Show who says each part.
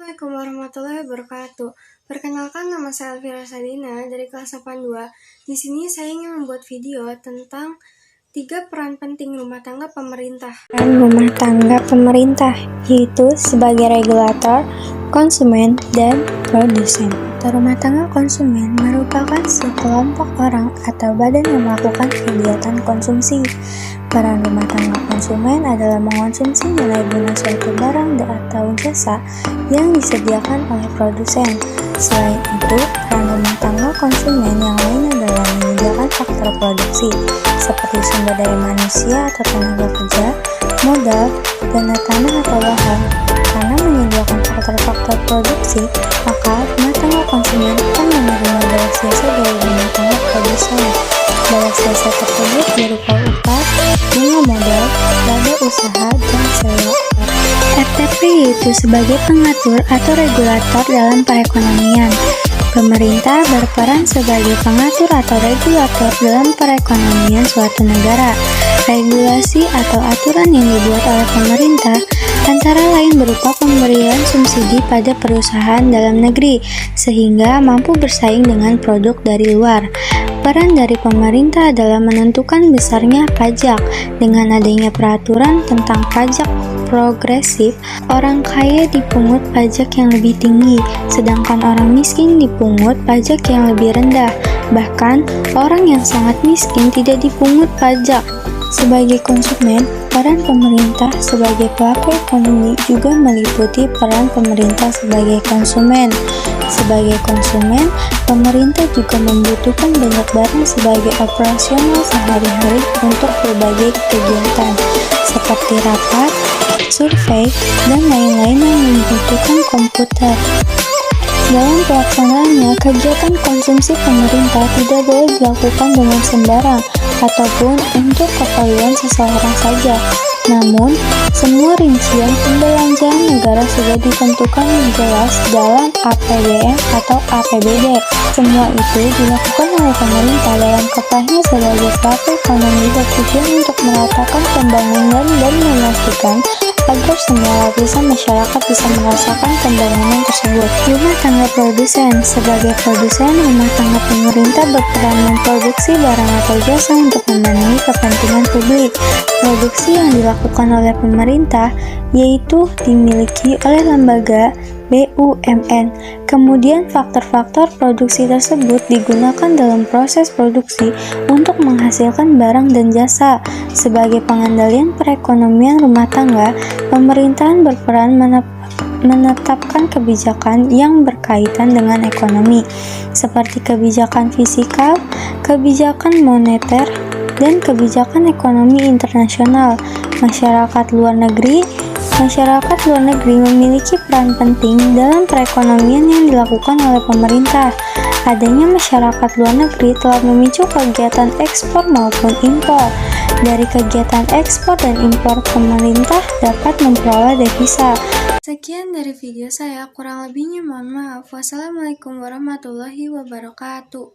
Speaker 1: Assalamualaikum warahmatullahi wabarakatuh. Perkenalkan, nama saya Elvira Sadina dari kelas 82. Di sini saya ingin membuat video tentang 3 peran penting rumah tangga pemerintah.
Speaker 2: Peran rumah tangga pemerintah yaitu sebagai regulator, konsumen, dan produsen. Rumah tangga konsumen merupakan sekelompok orang atau badan yang melakukan kegiatan konsumsi. Peran rumah tangga konsumen adalah mengonsumsi nilai guna suatu barang atau jasa yang disediakan oleh produsen. Selain itu, peran rumah tangga konsumen yang lain adalah menyediakan faktor produksi, seperti sumber daya manusia atau tenaga kerja, modal, dana tanah atau lahan. Karena menyediakan faktor-faktor produksi, maka rumah tangga konsumen akan menerima balas jasa dari rumah tangga produsen. Balas jasa tersebut berupa upah, bunga modal, laba usaha, dan sewa. RTP yaitu sebagai pengatur atau regulator dalam perekonomian. Pemerintah berperan sebagai pengatur atau regulator dalam perekonomian suatu negara. Regulasi atau aturan yang dibuat oleh pemerintah antara lain berupa pemberian subsidi pada perusahaan dalam negeri sehingga mampu bersaing dengan produk dari luar. Peran dari pemerintah adalah menentukan besarnya pajak. Dengan adanya peraturan tentang pajak progresif, orang kaya dipungut pajak yang lebih tinggi, sedangkan orang miskin dipungut pajak yang lebih rendah. Bahkan, orang yang sangat miskin tidak dipungut pajak. Sebagai konsumen, peran pemerintah sebagai pelaku ekonomi juga meliputi peran pemerintah sebagai konsumen. Sebagai konsumen, pemerintah juga membutuhkan banyak barang sebagai operasional sehari-hari untuk berbagai kegiatan, seperti rapat, survei, dan lain-lain yang membutuhkan komputer. Dalam pelaksanaannya, kegiatan konsumsi pemerintah tidak boleh dilakukan dengan sembarang ataupun untuk keperluan seseorang saja. Namun, semua rincian pembelanjaan negara sudah ditentukan jelas dalam APBN atau APBD. Semua itu dilakukan oleh pemerintah dalam kepahnya sebagai pelaku ekonomi bertujuan untuk meratakan pembangunan dan memastikan agar semua lapisan masyarakat bisa merasakan pembangunan tersebut. Rumah tangga produsen. Sebagai produsen, rumah tangga pemerintah berperan memproduksi barang atau jasa untuk memenuhi kepentingan publik. Produksi yang dilakukan oleh pemerintah yaitu dimiliki oleh lembaga BUMN. Kemudian faktor-faktor produksi tersebut digunakan dalam proses produksi untuk menghasilkan barang dan jasa. Sebagai pengendalian perekonomian rumah tangga, pemerintahan berperan menetapkan kebijakan yang berkaitan dengan ekonomi, seperti kebijakan fiskal, kebijakan moneter, dan kebijakan ekonomi internasional. Masyarakat luar negeri memiliki peran penting dalam perekonomian yang dilakukan oleh pemerintah. Adanya masyarakat luar negeri telah memicu kegiatan ekspor maupun impor. Dari kegiatan ekspor dan impor, pemerintah dapat memperoleh devisa.
Speaker 1: Sekian dari video saya, kurang lebihnya mohon maaf. Wassalamualaikum warahmatullahi wabarakatuh.